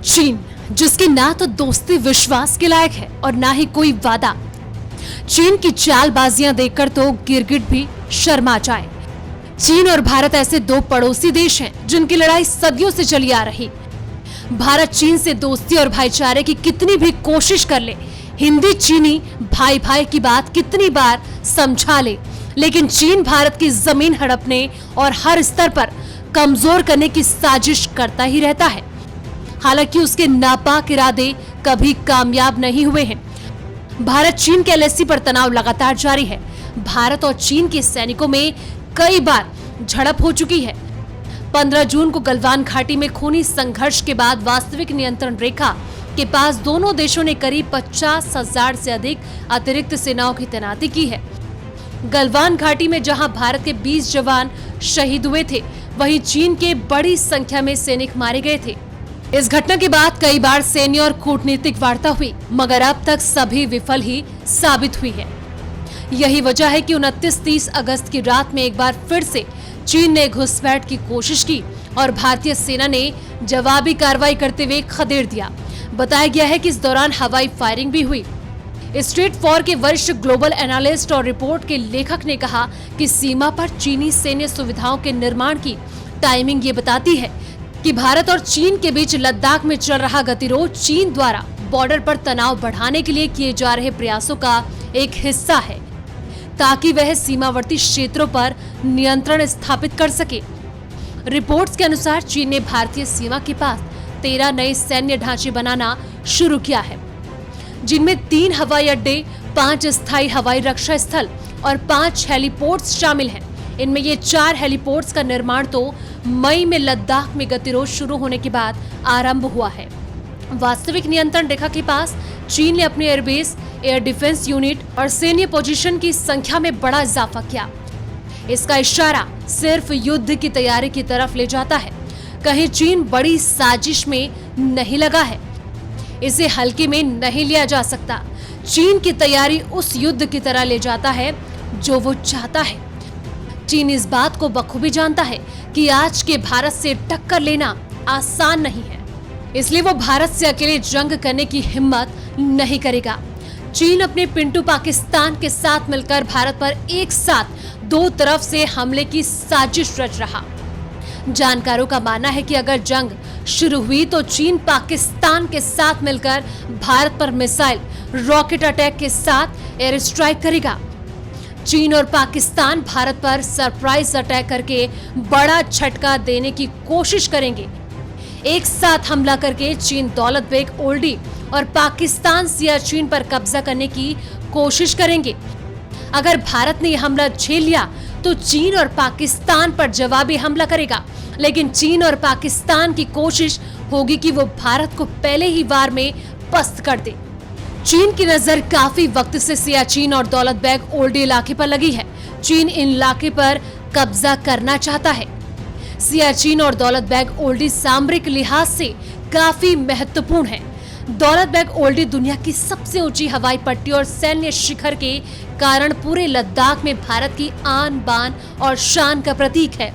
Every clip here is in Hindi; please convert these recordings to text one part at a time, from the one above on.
चीन, जिसकी ना तो दोस्ती विश्वास के लायक है और ना ही कोई वादा। चीन की चालबाजियां देखकर तो गिरगिट भी शर्मा जाए। चीन और भारत ऐसे दो पड़ोसी देश हैं जिनकी लड़ाई सदियों से चली आ रही। भारत चीन से दोस्ती और भाईचारे की कितनी भी कोशिश कर ले, हिंदी चीनी भाई भाई की बात कितनी बार समझा ले, लेकिन चीन भारत की जमीन हड़पने और हर स्तर पर कमजोर करने की साजिश करता ही रहता है। हालांकि उसके नापाक इरादे कभी कामयाब नहीं हुए हैं। भारत चीन के एलएसी पर तनाव लगातार जारी है। भारत और चीन के सैनिकों में कई बार झड़प हो चुकी है। 15 जून को गलवान घाटी में खूनी संघर्ष के बाद वास्तविक नियंत्रण रेखा के पास दोनों देशों ने करीब 50,000 से अधिक अतिरिक्त सेनाओं की तैनाती की है। गलवान घाटी में जहां भारत के 20 जवान शहीद हुए थे, वहीं चीन के बड़ी संख्या में सैनिक मारे गए थे। इस घटना के बाद कई बार सैन्य और कूटनीतिक वार्ता हुई, मगर अब तक सभी विफल ही साबित हुई है। यही वजह है कि 29-30 अगस्त की रात में एक बार फिर से चीन ने घुसपैठ की कोशिश की और भारतीय सेना ने जवाबी कार्रवाई करते हुए खदेड़ दिया। बताया गया है कि इस दौरान हवाई फायरिंग भी हुई। स्ट्रेट फॉर के वरिष्ठ ग्लोबल एनालिस्ट और रिपोर्ट के लेखक ने कहा कि सीमा पर चीनी सैन्य सुविधाओं के निर्माण की टाइमिंग ये बताती है कि भारत और चीन के बीच लद्दाख में चल रहा गतिरोध चीन द्वारा बॉर्डर पर तनाव बढ़ाने के लिए किए जा रहे प्रयासों का एक हिस्सा है, ताकि वह सीमावर्ती क्षेत्रों पर नियंत्रण स्थापित कर सके। रिपोर्ट्स के अनुसार चीन ने भारतीय सीमा के पास 13 नए सैन्य ढांचे बनाना शुरू किया है, जिनमें 3 हवाई अड्डे, 5 स्थायी हवाई रक्षा स्थल और 5 हेलीपोर्ट्स शामिल हैं। इनमें ये 4 हेलीपोर्ट्स का निर्माण तो मई में लद्दाख में गतिरोध शुरू होने के बाद आरंभ हुआ है। वास्तविक नियंत्रण रेखा के पास चीन ने अपने एयरबेस, एयर डिफेंस यूनिट और सैन्य पोजीशन की संख्या में बड़ा इजाफा किया। इसका इशारा सिर्फ युद्ध की तैयारी की तरफ ले जाता है। कहीं चीन बड़ी साजिश में नहीं लगा है, इसे हल्के में नहीं लिया जा सकता। चीन की तैयारी उस युद्ध की तरह ले जाता है जो वो चाहता है। चीन इस बात को बखूबी जानता है कि आज के भारत से टक्कर लेना आसान नहीं है, इसलिए वो भारत से अकेले जंग करने की हिम्मत नहीं करेगा। चीन अपने पिंटू पाकिस्तान के साथ मिलकर भारत पर एक साथ 2 तरफ से हमले की साजिश रच रहा। जानकारों का मानना है कि अगर जंग शुरू हुई तो चीन पाकिस्तान के साथ मिलकर भारत पर मिसाइल, रॉकेट अटैक के साथ एयर स्ट्राइक करेगा। चीन और पाकिस्तान भारत पर सरप्राइज अटैक करके बड़ा झटका देने की कोशिश करेंगे। एक साथ हमला करके चीन दौलत बेग ओल्डी और पाकिस्तान सियाचिन पर कब्जा करने की कोशिश करेंगे। अगर भारत ने यह हमला झेल लिया तो चीन और पाकिस्तान पर जवाबी हमला करेगा, लेकिन चीन और पाकिस्तान की कोशिश होगी कि वो भारत को पहले ही वार में पस्त कर दे। चीन की नजर काफी वक्त से सियाचिन और दौलत बेग ओल्डी इलाके पर लगी है। चीन इन इलाके पर कब्जा करना चाहता है। सियाचिन और दौलत बेग ओल्डी सामरिक लिहाज से काफी महत्वपूर्ण है। दौलत बेग ओल्डी दुनिया की सबसे ऊंची हवाई पट्टी और सैन्य शिखर के कारण पूरे लद्दाख में भारत की आन बान और शान का प्रतीक है।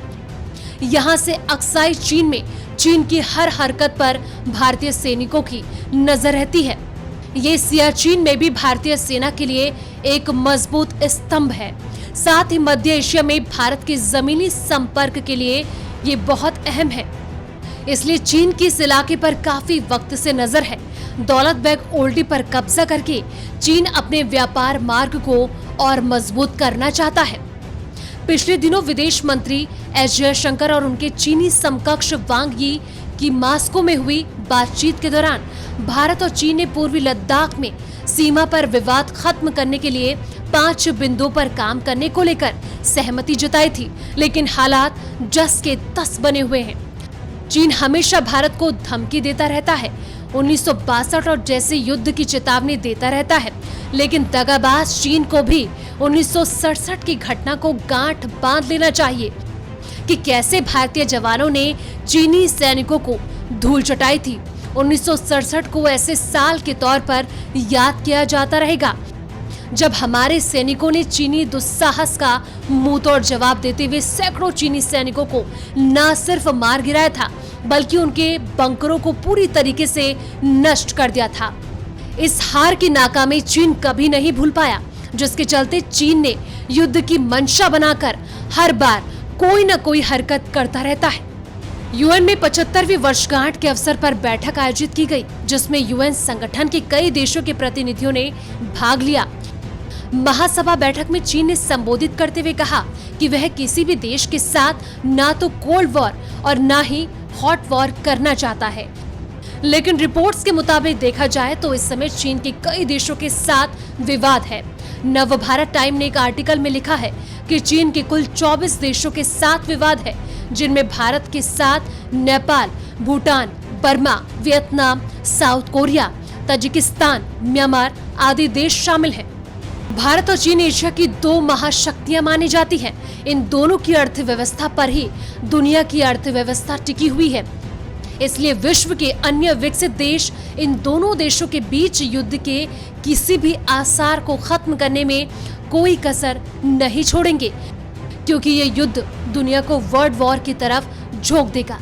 यहाँ से अक्साई चीन में चीन की हर हरकत पर भारतीय सैनिकों की नजर रहती है। ये सियाचिन में भी भारतीय सेना के लिए एक मजबूत स्तंभ है। साथ ही मध्य एशिया में भारत के जमीनी संपर्क के लिए ये बहुत अहम है, इसलिए चीन की इस इलाके पर काफी वक्त से नजर है। दौलत बेग ओल्डी पर कब्जा करके चीन अपने व्यापार मार्ग को और मजबूत करना चाहता है। पिछले दिनों विदेश मंत्री एस जयशंकर और उनके चीनी समकक्ष वांग यी की मास्को में हुई बातचीत के दौरान भारत और चीन ने पूर्वी लद्दाख में सीमा पर विवाद खत्म करने के लिए 5 बिंदुओं पर काम करने को लेकर सहमति जताई थी, लेकिन हालात जस के तस बने हुए हैं। चीन हमेशा भारत को धमकी देता रहता है, 1962 और जैसे युद्ध की चेतावनी देता रहता है, लेकिन दगाबाज चीन को भी 1967 की घटना को गांठ बांध लेना चाहिए कि कैसे भारतीय जवानों ने चीनी सैनिकों को धूल चटाई थी। 1967 को ऐसे साल के तौर पर याद किया जाता रहेगा जब हमारे सैनिकों ने चीनी दुस्साहस का मुंहतोड़ जवाब देते हुए सैकड़ों चीनी सैनिकों को न सिर्फ मार गिराया था, बल्कि उनके बंकरों को पूरी तरीके से नष्ट कर दिया था। इस हार की नाकामी चीन कभी नहीं भूल पाया, जिसके चलते चीन ने युद्ध की मंशा बनाकर हर बार कोई न कोई हरकत करता रहता है। यूएन में 75वीं वर्षगांठ के अवसर पर बैठक आयोजित की गई, जिसमें यूएन संगठन के कई देशों के प्रतिनिधियों ने भाग लिया। महासभा बैठक में चीन ने संबोधित करते हुए कहा कि वह किसी भी देश के साथ ना तो कोल्ड वॉर और ना ही हॉट वॉर करना चाहता है। लेकिन रिपोर्ट्स के मुताबिक देखा जाए तो इस समय चीन के कई देशों के साथ विवाद है। नवभारत टाइम ने एक आर्टिकल में लिखा है कि चीन के कुल 24 देशों के साथ विवाद है, जिनमें भारत के साथ Nepal, Bhutan, Burma, Vietnam, south Korea, Tajikistan, Myanmar आदि देश शामिल हैं। भारत और चीन एशिया की दो महाशक्तियां मानी जाती हैं। इन दोनों की अर्थव्यवस्था पर ही दुनिया की अर्थव्यवस्था टिकी हुई है। इसलिए विश्व के अन्य विकसित देश इन दोनों देशों के बीच युद्ध के किसी भी आसार को खत्म करने में कोई कसर नहीं छोड़ेंगे, क्योंकि ये युद्ध दुनिया को वर्ल्ड वॉर की तरफ झोंक देगा।